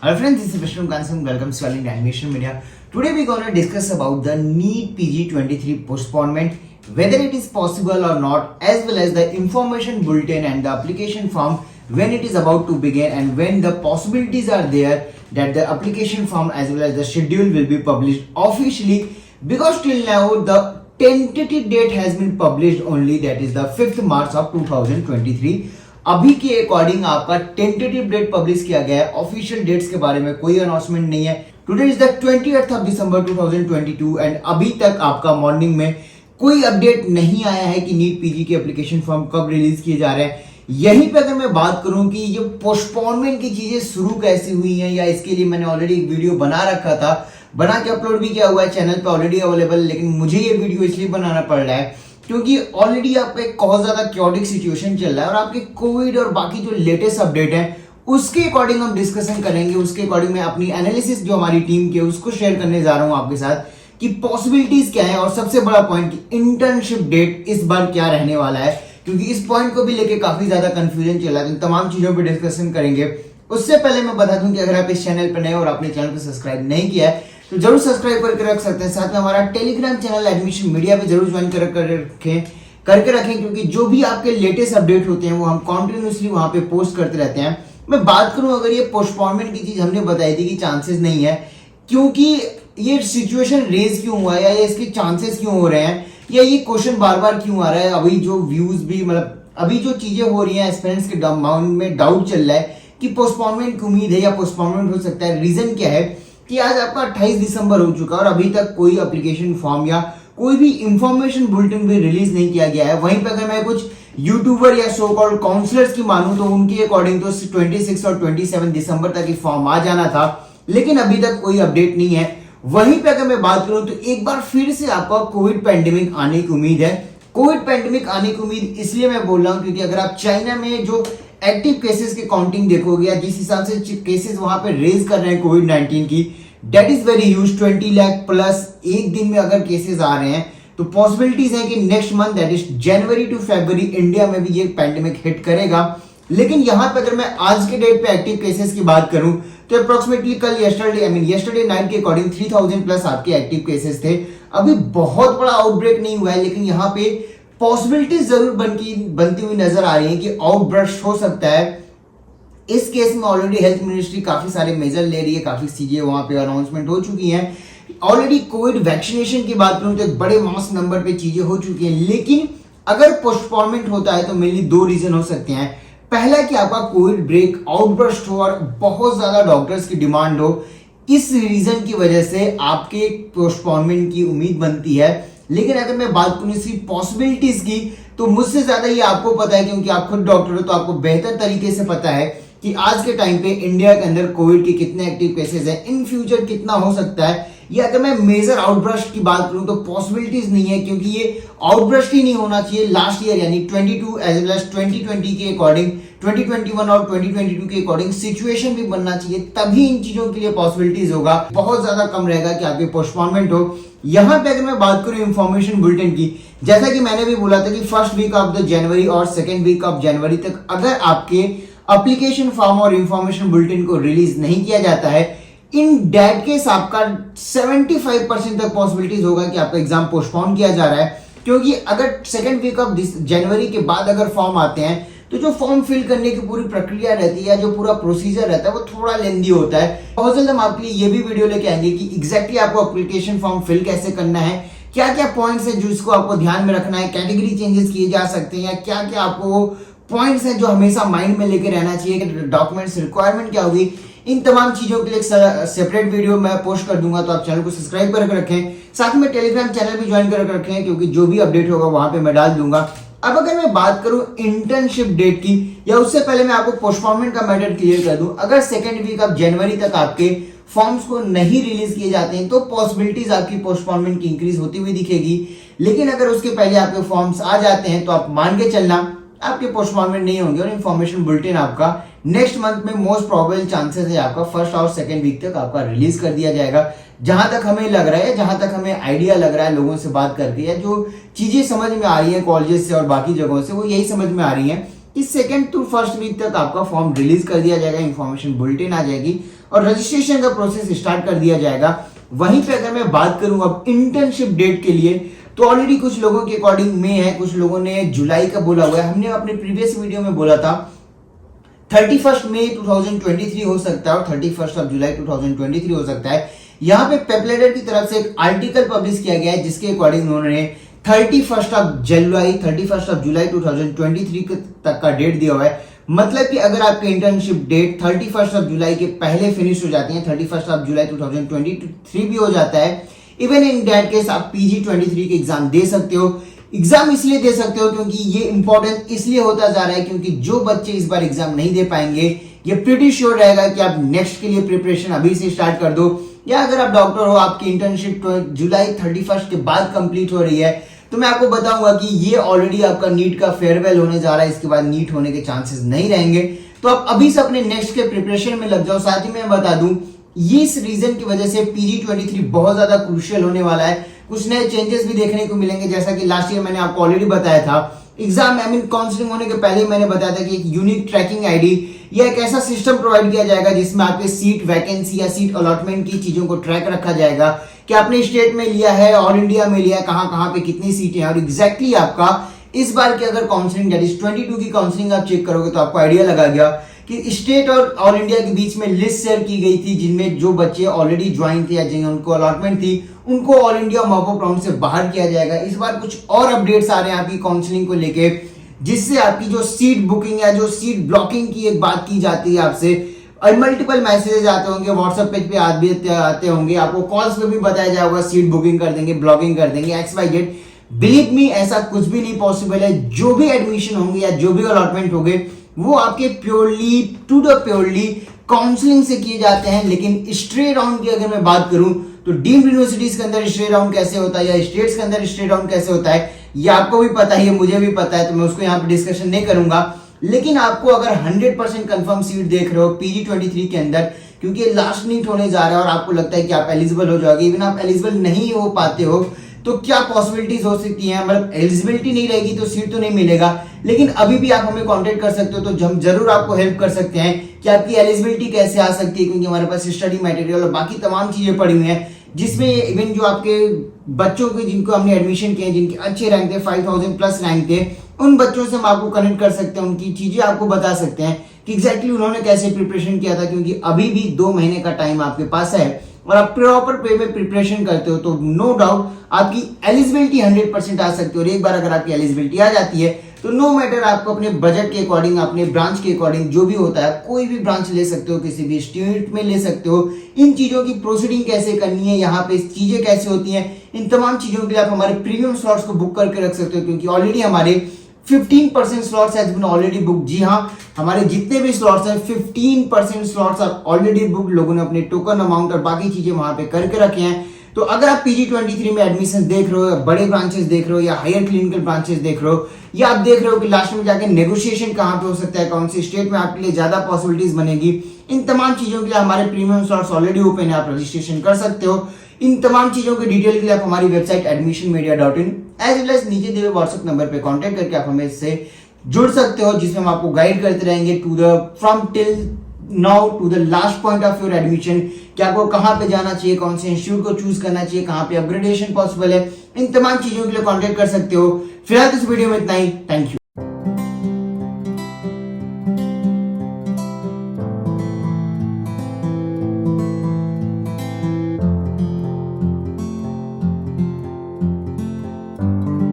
Hello friends, this is Vishnu Kansam. Welcome to Swelling Animation Media. Today we're going to discuss about the NEET PG 23 postponement, whether it is possible or not, as well as the information bulletin and the application form when it is about to begin and when the possibilities are there that the application form as well as the schedule will be published officially, because till now the tentative date has been published only, that is the 5th March of 2023. अभी के according आपका tentative date publish किया गया है, official dates के बारे में कोई अनाउंसमेंट नहीं है. Today is the 28th of December 2022 and अभी तक आपका मॉर्निंग में कोई अपडेट नहीं आया है कि नीट पीजी के एप्लीकेशन फॉर्म कब रिलीज किए जा रहे हैं. यहीं पे अगर मैं बात करूं कि ये पोस्टपोनमेंट की चीजें शुरू कैसे हुई हैं, या इसके लिए मैंने ऑलरेडी एक वीडियो बना रखा था, बना के अपलोड भी किया हुआ है चैनल पे ऑलरेडी अवेलेबल, लेकिन मुझे ये वीडियो इसलिए बनाना पड़ रहा है क्योंकि ऑलरेडी आप पे बहुत ज्यादा क्योटिक सिचुएशन चल रहा है और आपके कोविड और बाकी जो लेटेस्ट अपडेट है उसके अकॉर्डिंग हम डिस्कशन करेंगे. उसके अकॉर्डिंग मैं अपनी एनालिसिस जो हमारी टीम की उसको शेयर करने जा रहा हूं आपके साथ कि पॉसिबिलिटीज क्या है, और सबसे बड़ा पॉइंट कि इंटर्नशिप डेट इस बार क्या रहने वाला है, क्योंकि इस पॉइंट को भी लेके काफी ज्यादा कंफ्यूजन चल रहा है. तो तमाम चीजों पर डिस्कशन करेंगे. उससे पहले मैं बता दूं कि अगर आप इस चैनल पर नए और अपने चैनल को सब्सक्राइब नहीं किया है तो जरूर सब्सक्राइब करके रख सकते हैं. साथ में हमारा टेलीग्राम चैनल एडमिशन मीडिया पे जरूर ज्वाइन करके रखें क्योंकि जो भी आपके लेटेस्ट अपडेट होते हैं वो हम कॉन्टिन्यूसली वहां पे पोस्ट करते रहते हैं. मैं बात करूं अगर ये पोस्टपोनमेंट की चीज हमने बताई थी कि चांसेस नहीं है, क्योंकि ये सिचुएशन रेज क्यों हुआ है या इसके चांसेस क्यों हो रहे हैं या ये क्वेश्चन बार बार क्यों आ रहा है. अभी जो व्यूज भी मतलब अभी जो चीजें हो रही हैं एस्पिरेंट्स के माइंड में डाउट चल रहा है कि पोस्टपोनमेंट की उम्मीद है या पोस्टपोनमेंट हो सकता है. रीजन क्या है कि आज आपका 28 दिसंबर हो चुका है और अभी तक कोई एप्लीकेशन फॉर्म या कोई भी इंफॉर्मेशन बुलेटिन भी रिलीज नहीं किया गया है. वहीं पे अगर मैं कुछ यूट्यूबर या सो कॉल्ड काउंसलर्स की मानूं तो उनके अकॉर्डिंग तो 26 और 27 दिसंबर तक ही फॉर्म आ जाना था, लेकिन अभी तक कोई अपडेट नहीं है. वहीं पे अगर मैं बात करूं तो एक बार फिर से आपका कोविड पैंडेमिक आने की उम्मीद है. कोविड पैंडेमिक आने की उम्मीद इसलिए मैं बोल रहा हूं क्योंकि अगर आप चाइना में जो एक्टिव केसेस की काउंटिंग देखोगे या जिस हिसाब से केसेस वहां पे रेज कर रहे हैं कोविड 19 की, data is very huge. 20 lakh plus एक दिन में अगर केसेस आ रहे हैं तो पॉसिबिलिटीज है कि next month that is January to February India में भी ये पैंडेमिक हिट करेगा. लेकिन यहां पे अगर मैं आज के डेट पे एक्टिव केसेस की बात करूं तो अप्रोक्सीमेटली कल यस्टरडे नाइट के अकॉर्डिंग 3000 प्लस आपके एक्टिव केसेस थे. अभी बहुत बड़ा आउटब्रेक नहीं हुआ है, लेकिन यहाँ पे पॉसिबिलिटीज जरूर बनती हुई नजर आ रही है कि आउटब्रश हो सकता है. इस केस में ऑलरेडी हेल्थ मिनिस्ट्री काफी सारे मेजर ले रही है, काफी चीजें वहां पे अनाउंसमेंट हो चुकी हैं. ऑलरेडी कोविड वैक्सीनेशन की बात करूं तो एक बड़े मास नंबर पे चीजें हो चुकी हैं. लेकिन अगर पोस्टपोनमेंट होता है तो मेनली दो रीजन हो सकते हैं. पहला कि आपका कोविड ब्रेक आउटबर्स्ट हो और बहुत ज्यादा डॉक्टर्स की डिमांड हो, इस रीजन की वजह से आपके पोस्टपोनमेंट की उम्मीद बनती है. लेकिन अगर मैं बात करूं सिर्फ पॉसिबिलिटीज की तो मुझसे ज्यादा ये आपको पता है, क्योंकि आप खुद डॉक्टर हो तो आपको बेहतर तरीके से पता है कि आज के टाइम पे इंडिया के अंदर कोविड के कितने एक्टिव केसेस हैं, इन फ्यूचर कितना हो सकता है. या अगर मैं मेजर आउटब्रस्ट की बात करूं तो पॉसिबिलिटीज नहीं है, क्योंकि ये आउटब्रस्ट ही नहीं होना चाहिए. लास्ट ईयर यानी 22 एज वेल एज 2020 के अकॉर्डिंग 2021 और 2022 के अकॉर्डिंग सिचुएशन भी बनना चाहिए, तभी इन चीजों के लिए पॉसिबिलिटीज होगा. बहुत ज्यादा कम रहेगा कि आपके पोस्टपोनमेंट हो. यहां पे अगर मैं बात करूं इंफॉर्मेशन बुलेटिन की, जैसा कि मैंने भी बोला था कि first week of the January और सेकेंड वीक ऑफ जनवरी तक अगर आपके एप्लीकेशन फॉर्म और इंफॉर्मेशन बुलेटिन को रिलीज नहीं किया जाता है, इन डेट केस आपका 75% तक पॉसिबिलिटीज होगा कि आपका एग्जाम पोस्टपोन किया जा रहा है. क्योंकि अगर सेकेंड वीक ऑफ जनवरी के बाद अगर फॉर्म आते हैं तो जो फॉर्म फिल करने की पूरी प्रक्रिया रहती है या जो पूरा प्रोसीजर रहता है वो थोड़ा लेंदी होता है. बहुत जल्द हम आपके लिए ये भी वीडियो लेके आएंगे कि एग्जैक्टली आपको एप्लीकेशन फॉर्म फिल कैसे करना है, क्या क्या पॉइंट्स है जिसको आपको ध्यान में रखना है, कैटेगरी चेंजेस किए जा सकते हैं, या क्या क्या आपको पॉइंट्स हैं जो हमेशा माइंड में लेके रहना चाहिए, डॉक्यूमेंट्स रिक्वायरमेंट क्या होगी. इन तमाम चीजों के लिए सेपरेट वीडियो मैं पोस्ट कर दूंगा, तो आप चैनल को सब्सक्राइब करके रखें. साथ में टेलीग्राम चैनल भी ज्वाइन करके रखें क्योंकि जो भी अपडेट होगा वहां पे मैं डाल दूंगा. अब अगर मैं बात करूं इंटर्नशिप डेट की, या उससे पहले मैं आपको पोस्टपोनमेंट का मैटर क्लियर कर दूं. अगर सेकेंड वीक ऑफ जनवरी तक आपके फॉर्म्स को नहीं रिलीज किए जाते हैं तो पॉसिबिलिटीज आपकी पोस्टपोनमेंट की इंक्रीज होती हुई दिखेगी. लेकिन अगर उसके पहले आपके फॉर्म्स आ जाते हैं तो आप मान के चलना आपके पोस्टपोनमेंट नहीं होंगे और इंफॉर्मेशन बुलेटिन आपका नेक्स्ट मंथ में मोस्ट प्रोबेबल चांसेस है आपका फर्स्ट और सेकेंड वीक तक आपका रिलीज कर दिया जाएगा. जहां तक हमें लग रहा है, जहां तक हमें आइडिया लग रहा है लोगों से बात करके, या जो चीजें समझ में आ रही है कॉलेजेस से और बाकी जगहों से, वो यही समझ में आ रही है कि सेकेंड टू फर्स्ट वीक तक आपका फॉर्म रिलीज कर दिया जाएगा, इंफॉर्मेशन बुलेटिन आ जाएगी और रजिस्ट्रेशन का प्रोसेस स्टार्ट कर दिया जाएगा। वहीं पे अगर मैं बात करूं अब इंटर्नशिप डेट के लिए, तो ऑलरेडी कुछ लोगों के अकॉर्डिंग मई है, कुछ लोगों ने जुलाई का बोला हुआ है। हमने अपने प्रीवियस वीडियो में बोला था 31 मई 2023 हो सकता है और 31 जुलाई 2023 हो सकता है। यहाँ पे पेपलेडर की तरफ से एक आर्टिकल पब्लिश किया गया है जिसके अकॉर्डिंग उन्होंने 31 जुलाई 2023 तक का डेट दिया हुआ है। मतलब कि अगर आपकी इंटर्नशिप डेट 31 जुलाई के पहले फिनिश हो जाती है, 31 जुलाई 2023 भी हो जाता है, इवन इन दैट केस आप PG23 के एग्जाम दे सकते हो। एग्जाम इसलिए दे सकते हो क्योंकि ये इंपॉर्टेंट इसलिए होता जा रहा है क्योंकि जो बच्चे इस बार एग्जाम नहीं दे पाएंगे, ये प्रीटी श्योर रहेगा कि आप नेक्स्ट के लिए प्रिपरेशन अभी से स्टार्ट कर दो। या अगर आप डॉक्टर हो, आपकी इंटर्नशिप जुलाई 31 के बाद कंप्लीट हो रही है, तो मैं आपको बताऊंगा कि ये ऑलरेडी आपका नीट का फेयरवेल होने जा रहा है, इसके बाद नीट होने के चांसेस नहीं रहेंगे। तो आप अभी से अपने नेक्स्ट के प्रिपरेशन में लग जाओ। साथ ही मैं बता दूं, इस रीजन की वजह से PG23 बहुत ज्यादा क्रूशियल होने वाला है। कुछ नए चेंजेस भी देखने को मिलेंगे, जैसा कि लास्ट ईयर मैंने आपको ऑलरेडी बताया था। एग्जाम काउंसलिंग होने के पहले ही मैंने बताया था कि एक यूनिक ट्रैकिंग आईडी या एक ऐसा सिस्टम प्रोवाइड किया जाएगा जिसमें आपके सीट वैकेंसी या सीट अलॉटमेंट की चीजों को ट्रैक रखा जाएगा कि आपने स्टेट में लिया है, ऑल इंडिया में लिया है, कहां पे कितनी सीटें हैं, और एग्जैक्टली आपका इस बार की अगर काउंसलिंग 22 की काउंसलिंग आप चेक करोगे तो आपको आइडिया लगा गया कि स्टेट और ऑल इंडिया के बीच में लिस्ट शेयर की गई थी जिनमें जो बच्चे ऑलरेडी ज्वाइन थे या जिनको अलॉटमेंट थी उनको ऑल इंडिया मॉपअप राउंड से बाहर किया जाएगा। इस बार कुछ और अपडेट्स आ रहे हैं आपकी काउंसलिंग को लेके, जिससे आपकी जो सीट बुकिंग या जो सीट ब्लॉकिंग की एक बात की जाती है आपसे, और मल्टीपल मैसेजेस आते होंगे, व्हाट्सएप पेज पे आते होंगे, आपको कॉल्स पे भी बताया जाएगा सीट बुकिंग कर देंगे, ब्लॉकिंग कर देंगे, XYZ। बिलीव मी, ऐसा कुछ भी नहीं पॉसिबल है। जो भी एडमिशन होंगे या जो भी अलॉटमेंट होंगे वो आपके प्योरली काउंसलिंग से किए जाते हैं। लेकिन स्ट्रेट राउंड की अगर मैं बात करूं तो डीम्ड यूनिवर्सिटीज के अंदर स्ट्रेट राउंड कैसे होता है या स्टेट्स के अंदर स्ट्रेट राउंड कैसे होता है, ये आपको भी पता ही है, मुझे भी पता है, तो मैं उसको यहाँ पे डिस्कशन नहीं करूंगा। लेकिन आपको अगर 100% कंफर्म सीट देख रहे हो PG23 के अंदर, क्योंकि लास्ट नीट होने जा रहा है और आपको लगता है कि आप एलिजिबल हो जाओगे, इवन आप एलिजिबल नहीं हो पाते हो, तो क्या पॉसिबिलिटीज हो सकती हैं? मतलब एलिजिबिलिटी नहीं रहेगी तो सीट तो नहीं मिलेगा, लेकिन अभी भी आप हमें कांटेक्ट कर सकते हो, तो हम जरूर आपको हेल्प कर सकते हैं कि आपकी एलिजिबिलिटी कैसे आ सकती है, क्योंकि हमारे पास स्टडी मटेरियल और बाकी तमाम चीजें पड़ी हुई हैं, जिसमें इवन जो आपके बच्चों के जिनको हमने एडमिशन किए, जिनके अच्छे रैंक थे, 5000 प्लस रैंक थे, उन बच्चों से हम आपको कनेक्ट कर सकते हैं, उनकी चीजें आपको बता सकते हैं कि एग्जैक्टली उन्होंने कैसे प्रिपरेशन किया था, क्योंकि अभी भी 2 महीने का टाइम आपके पास है और आप प्रॉपर पे में प्रिपरेशन करते हो तो नो डाउट आपकी एलिजिबिलिटी 100% आ सकती है। और एक बार अगर आपकी एलिजिबिलिटी आ जाती है तो नो मैटर, आपको अपने बजट के अकॉर्डिंग, अपने ब्रांच के अकॉर्डिंग जो भी होता है, कोई भी ब्रांच ले सकते हो, किसी भी इंस्टीट्यूट में ले सकते हो। इन चीजों की प्रोसीडिंग कैसे करनी है, यहाँ पे चीजें कैसे होती हैं, इन तमाम चीजों के लिए आप हमारे प्रीमियम स्लॉट्स को बुक करके रख सकते हो, क्योंकि ऑलरेडी हमारे 15% slots has been already book. जी हाँ, हमारे जितने भी स्लॉट्स हैं 15% स्लॉट्स आप ऑलरेडी बुक, लोगों ने अपने टोकन अमाउंट और बाकी चीजें वहां पे करके रखे हैं। तो अगर आप PG23 में एडमिशन देख रहे हो, या बड़े ब्रांचेस देख रहे हो, या हायर क्लिनिकल ब्रांचेस देख रहे हो, या आप देख रहे हो कि लास्ट में जाके नेगोशिएशन कहां पे हो सकता है, कौन सी स्टेट में आपके लिए ज्यादा पॉसिबिलिटीज बनेगी, इन तमाम चीजों के लिए हमारे प्रीमियम स्लॉट्स ऑलरेडी ओपन है, आप रजिस्ट्रेशन कर सकते हो। इन तमाम चीजों के डिटेल के लिए आप हमारी website admissionmedia.in as well as नीचे दिए व्हाट्सएप नंबर पे कांटेक्ट करके आप हमें से जुड़ सकते हो, जिसमें हम आपको गाइड करते रहेंगे from till now to the last point of your admission, कि आपको कहां पे जाना चाहिए, कौन से इंस्टीट्यूट को चूज करना चाहिए, कहां पे अपग्रेडेशन पॉसिबल है, इन तमाम चीजों के लिए कांटेक्ट कर सकते हो। फिलहाल इस वीडियो में इतना ही। Thank you.